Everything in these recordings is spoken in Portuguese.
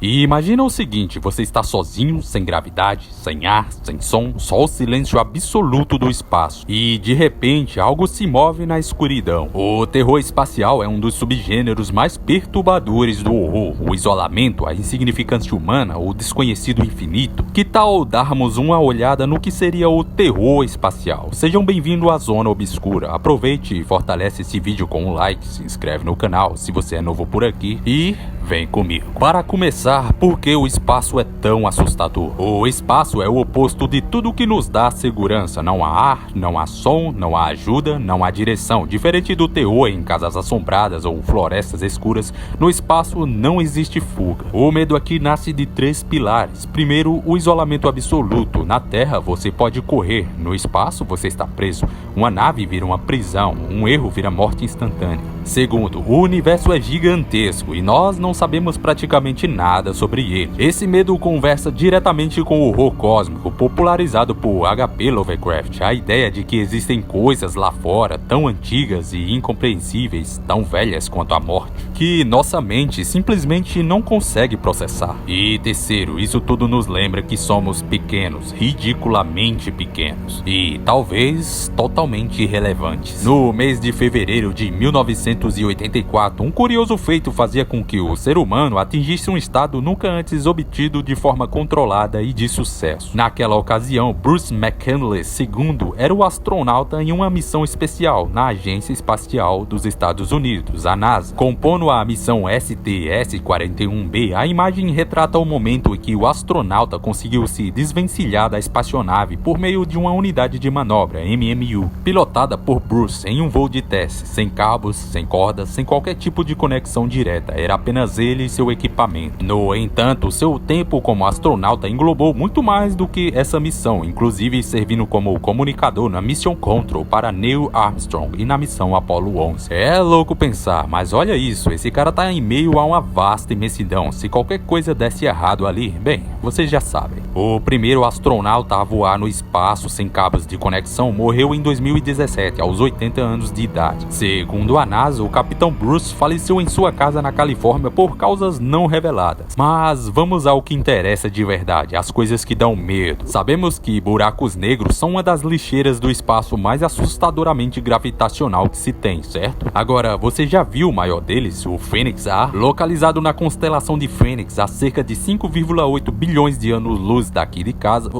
E imagina o seguinte, você está sozinho, sem gravidade, sem ar, sem som, só o silêncio absoluto do espaço. E de repente algo se move na escuridão. O terror espacial é um dos subgêneros mais perturbadores do horror. O isolamento, a insignificância humana, o desconhecido infinito. Que tal darmos uma olhada no que seria o terror espacial? Sejam bem-vindos à Zona Obscura. Aproveite e fortalece esse vídeo com um like, se inscreve no canal se você é novo por aqui e vem comigo. Para começar, por que o espaço é tão assustador? O espaço é o oposto de tudo que nos dá segurança. Não há ar, não há som, não há ajuda, não há direção. Diferente do terror em casas assombradas ou florestas escuras, no espaço não existe fuga. O medo aqui nasce de 3 pilares. Primeiro, o isolamento absoluto. Na Terra você pode correr, no espaço você está preso. Uma nave vira uma prisão, um erro vira morte instantânea. Segundo, o universo é gigantesco e nós não sabemos praticamente nada sobre ele. Esse medo conversa diretamente com o horror cósmico, popularizado por H.P. Lovecraft. A ideia de que existem coisas lá fora tão antigas e incompreensíveis, tão velhas quanto a morte, que nossa mente simplesmente não consegue processar. E terceiro, isso tudo nos lembra que somos pequenos, ridiculamente pequenos e talvez totalmente irrelevantes. No mês de fevereiro de 1984, um curioso feito fazia com que o ser humano atingisse um estado nunca antes obtido de forma controlada e de sucesso. Naquela ocasião, Bruce McCandless II era o astronauta em uma missão especial na Agência Espacial dos Estados Unidos, a NASA. Compondo a missão STS-41B, a imagem retrata o momento em que o astronauta conseguiu se desvencilhar da espaçonave por meio de uma unidade de manobra, MMU, pilotada por Bruce em um voo de teste, sem cabos, sem cordas, sem qualquer tipo de conexão direta. Era apenas ele e seu equipamento. No entanto, seu tempo como astronauta englobou muito mais do que essa missão, inclusive servindo como comunicador na Mission Control para Neil Armstrong e na missão Apollo 11. É louco pensar, mas olha isso, esse cara tá em meio a uma vasta imensidão. Se qualquer coisa desse errado ali, bem, vocês já sabem. O primeiro astronauta a voar no espaço sem cabos de conexão morreu em 2017, aos 80 anos de idade. Segundo a NASA, o capitão Bruce faleceu em sua casa na Califórnia por causas não reveladas. Mas vamos ao que interessa de verdade, as coisas que dão medo. Sabemos que buracos negros são uma das lixeiras do espaço mais assustadoramente gravitacional que se tem, certo? Agora, você já viu o maior deles, o Fênix A? Localizado na constelação de Fênix, a cerca de 5,8 bilhões de anos-luz daqui de casa...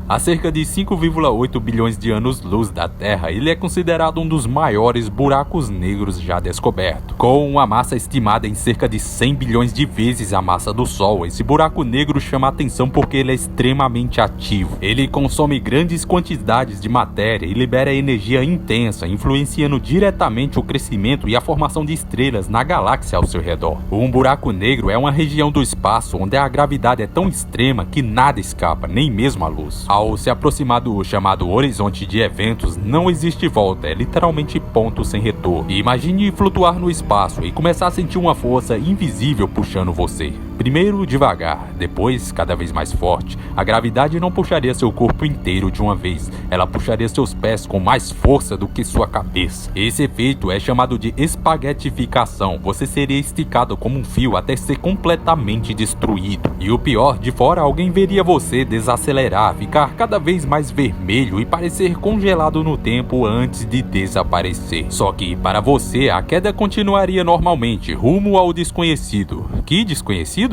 A cerca de 5,8 bilhões de anos-luz da Terra, ele é considerado um dos maiores buracos negros já descobertos. Com uma massa estimada em cerca de 100 bilhões de vezes a massa do Sol, esse buraco negro chama atenção porque ele é extremamente ativo. Ele consome grandes quantidades de matéria e libera energia intensa, influenciando diretamente o crescimento e a formação de estrelas na galáxia ao seu redor. Um buraco negro é uma região do espaço onde a gravidade é tão extrema que nada escapa, nem mesmo a luz. Ao se aproximar do chamado horizonte de eventos, não existe volta, é literalmente ponto sem retorno. E imagine flutuar no espaço e começar a sentir uma força invisível puxando você. Primeiro devagar, depois cada vez mais forte. A gravidade não puxaria seu corpo inteiro de uma vez, ela puxaria seus pés com mais força do que sua cabeça. Esse efeito é chamado de espaguetificação. Você seria esticado como um fio até ser completamente destruído. E o pior, de fora alguém veria você desacelerar, ficar cada vez mais vermelho e parecer congelado no tempo antes de desaparecer. Só que para você a queda continuaria normalmente, rumo ao desconhecido. Que desconhecido?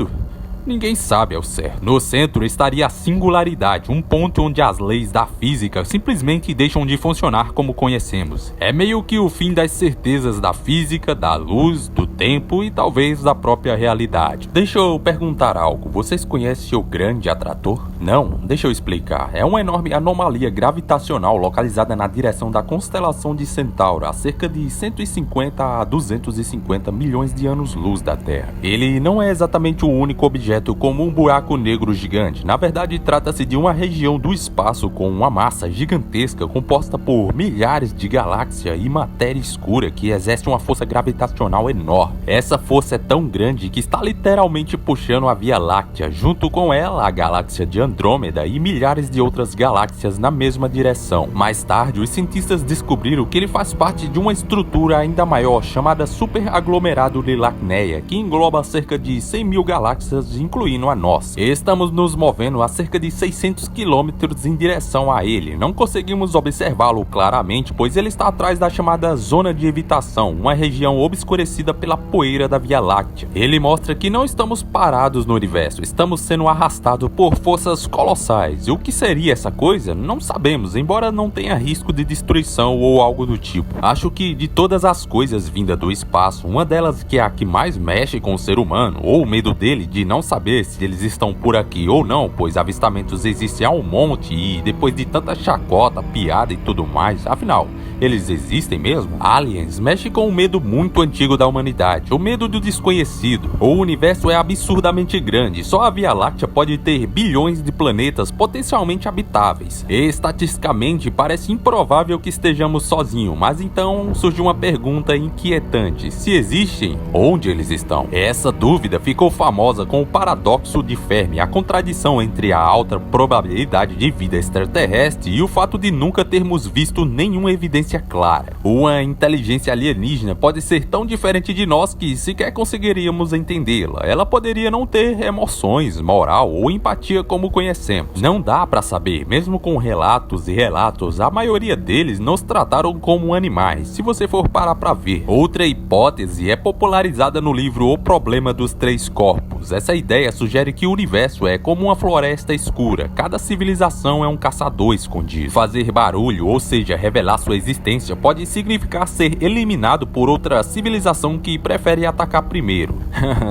Ninguém sabe ao certo. No centro estaria a singularidade, um ponto onde as leis da física simplesmente deixam de funcionar como conhecemos. É meio que o fim das certezas da física, da luz, do tempo e talvez da própria realidade. Deixa eu perguntar algo, vocês conhecem o Grande Atrator? Não? Deixa eu explicar. É uma enorme anomalia gravitacional localizada na direção da constelação de Centauro, a cerca de 150 a 250 milhões de anos-luz da Terra. Ele não é exatamente o único objeto objeto como um buraco negro gigante. Na verdade, trata-se de uma região do espaço com uma massa gigantesca composta por milhares de galáxias e matéria escura que exerce uma força gravitacional enorme. Essa força é tão grande que está literalmente puxando a Via Láctea, junto com ela a galáxia de Andrômeda e milhares de outras galáxias na mesma direção. Mais tarde, os cientistas descobriram que ele faz parte de uma estrutura ainda maior chamada superaglomerado de Lacneia, que engloba cerca de 100 mil galáxias, incluindo a nossa. Estamos nos movendo a cerca de 600 km em direção a ele. Não conseguimos observá-lo claramente, pois ele está atrás da chamada zona de evitação, uma região obscurecida pela poeira da Via Láctea. Ele mostra que não estamos parados no universo, estamos sendo arrastados por forças colossais. E o que seria essa coisa? Não sabemos, embora não tenha risco de destruição ou algo do tipo. Acho que de todas as coisas vindas do espaço, uma delas que é a que mais mexe com o ser humano, ou o medo dele de não saber se eles estão por aqui ou não, pois avistamentos existem há um monte e depois de tanta chacota, piada e tudo mais, afinal, eles existem mesmo? Aliens mexe com um medo muito antigo da humanidade, o medo do desconhecido. O universo é absurdamente grande, só a Via Láctea pode ter bilhões de planetas potencialmente habitáveis. E, estatisticamente, parece improvável que estejamos sozinhos, mas então surge uma pergunta inquietante: se existem, onde eles estão? Essa dúvida ficou famosa com o paradoxo de Fermi, a contradição entre a alta probabilidade de vida extraterrestre e o fato de nunca termos visto nenhuma evidência clara. Uma inteligência alienígena pode ser tão diferente de nós que sequer conseguiríamos entendê-la. Ela poderia não ter emoções, moral ou empatia como conhecemos. Não dá pra saber, mesmo com relatos e relatos, a maioria deles nos trataram como animais, se você for parar pra ver. Outra hipótese é popularizada no livro O Problema dos Três Corpos. Essa ideia sugere que o universo é como uma floresta escura, cada civilização é um caçador escondido. Fazer barulho, ou seja, revelar sua existência, pode significar ser eliminado por outra civilização que prefere atacar primeiro.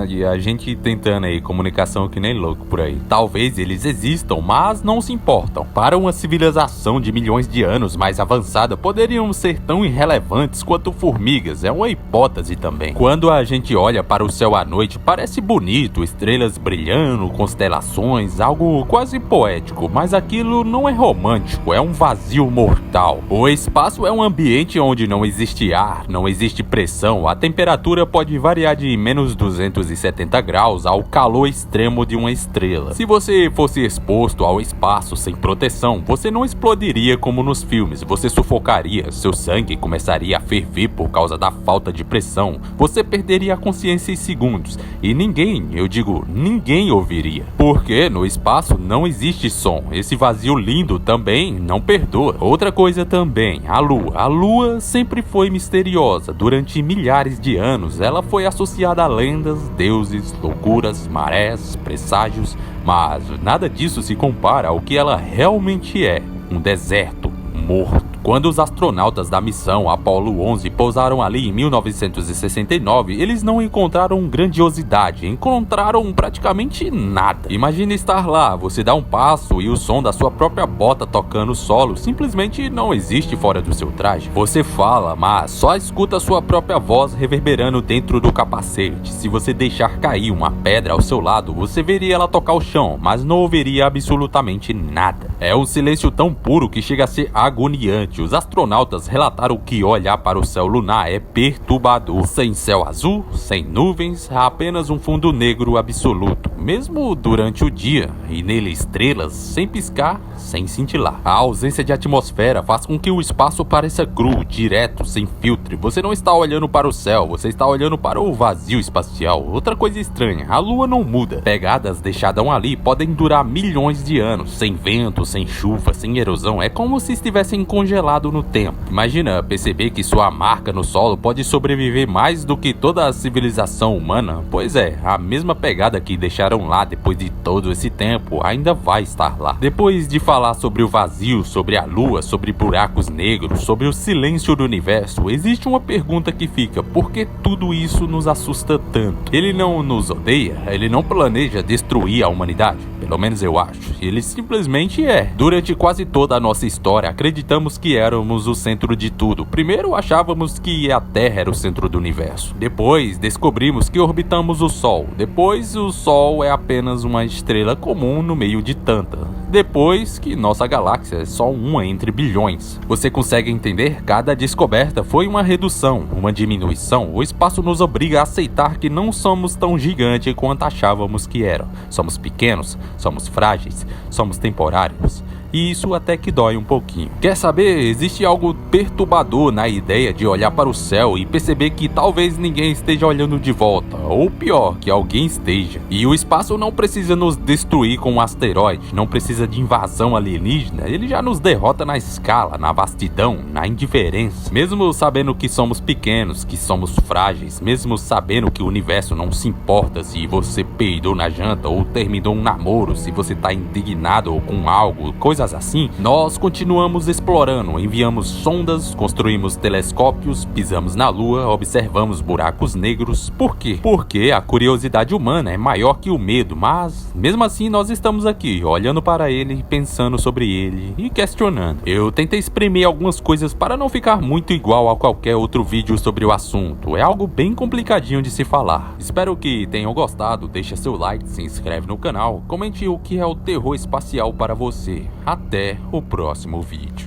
E a gente tentando aí comunicação que nem louco por aí. Talvez eles existam, mas não se importam. Para uma civilização de milhões de anos mais avançada, poderiam ser tão irrelevantes quanto formigas. É uma hipótese também. Quando a gente olha para o céu à noite, parece bonito, estrelas brilhando, constelações, algo quase poético, mas aquilo não é romântico, é um vazio mortal. O espaço é um ambiente onde não existe ar, não existe pressão, a temperatura pode variar de menos 270 graus ao calor extremo de uma estrela. Se você fosse exposto ao espaço sem proteção, você não explodiria como nos filmes, você sufocaria, seu sangue começaria a ferver por causa da falta de pressão, você perderia a consciência em segundos, e ninguém, eu digo, ninguém ouviria. Porque no espaço não existe som, esse vazio lindo também não perdoa. Outra coisa também, a Lua. A Lua sempre foi misteriosa. Durante milhares de anos, ela foi associada a lendas, deuses, loucuras, marés, presságios, mas nada disso se compara ao que ela realmente é: um deserto morto. Quando os astronautas da missão Apollo 11 pousaram ali em 1969, eles não encontraram grandiosidade, encontraram praticamente nada. Imagine estar lá, você dá um passo e o som da sua própria bota tocando o solo simplesmente não existe fora do seu traje. Você fala, mas só escuta sua própria voz reverberando dentro do capacete. Se você deixar cair uma pedra ao seu lado, você veria ela tocar o chão, mas não ouviria absolutamente nada. É um silêncio tão puro que chega a ser agoniante. Os astronautas relataram que olhar para o céu lunar é perturbador. Sem céu azul, sem nuvens, há apenas um fundo negro absoluto, mesmo durante o dia, e nele estrelas, sem piscar, sem cintilar. A ausência de atmosfera faz com que o espaço pareça cru, direto, sem filtro. Você não está olhando para o céu, você está olhando para o vazio espacial. Outra coisa estranha, a Lua não muda. Pegadas deixadas ali podem durar milhões de anos, sem vento, sem chuva, sem erosão. É como se estivessem congelados no tempo. Imagina perceber que sua marca no solo pode sobreviver mais do que toda a civilização humana. Pois é, a mesma pegada que deixaram lá depois de todo esse tempo ainda vai estar lá. Depois de falar sobre o vazio, sobre a Lua, sobre buracos negros, sobre o silêncio do universo, existe uma pergunta que fica: por que tudo isso nos assusta tanto? Ele não nos odeia? Ele não planeja destruir a humanidade? pelo menos eu acho. Ele simplesmente é. Durante quase toda a nossa história, acreditamos que éramos o centro de tudo. Primeiro achávamos que a Terra era o centro do universo. Depois descobrimos que orbitamos o Sol. Depois o Sol é apenas uma estrela comum no meio de tanta. Depois que nossa galáxia é só uma entre bilhões. Você consegue entender? Cada descoberta foi uma redução, uma diminuição. O espaço nos obriga a aceitar que não somos tão gigantes quanto achávamos que eram. Somos pequenos, somos frágeis, somos temporários. E isso até que dói um pouquinho. Quer saber? Existe algo perturbador na ideia de olhar para o céu e perceber que talvez ninguém esteja olhando de volta, ou pior, que alguém esteja. E o espaço não precisa nos destruir com um asteroide, não precisa de invasão alienígena, ele já nos derrota na escala, na vastidão, na indiferença. Mesmo sabendo que somos pequenos, que somos frágeis, mesmo sabendo que o universo não se importa se você peidou na janta ou terminou um namoro, se você tá indignado com algo, coisas assim, nós continuamos explorando, enviamos sondas, construímos telescópios, pisamos na Lua, observamos buracos negros. Por quê? Porque a curiosidade humana é maior que o medo, mas mesmo assim nós estamos aqui, olhando para ele, pensando sobre ele e questionando. Eu tentei exprimir algumas coisas para não ficar muito igual a qualquer outro vídeo sobre o assunto, é algo bem complicadinho de se falar. Espero que tenham gostado, deixa seu like, se inscreve no canal, comente o que é o terror espacial para você. Até o próximo vídeo.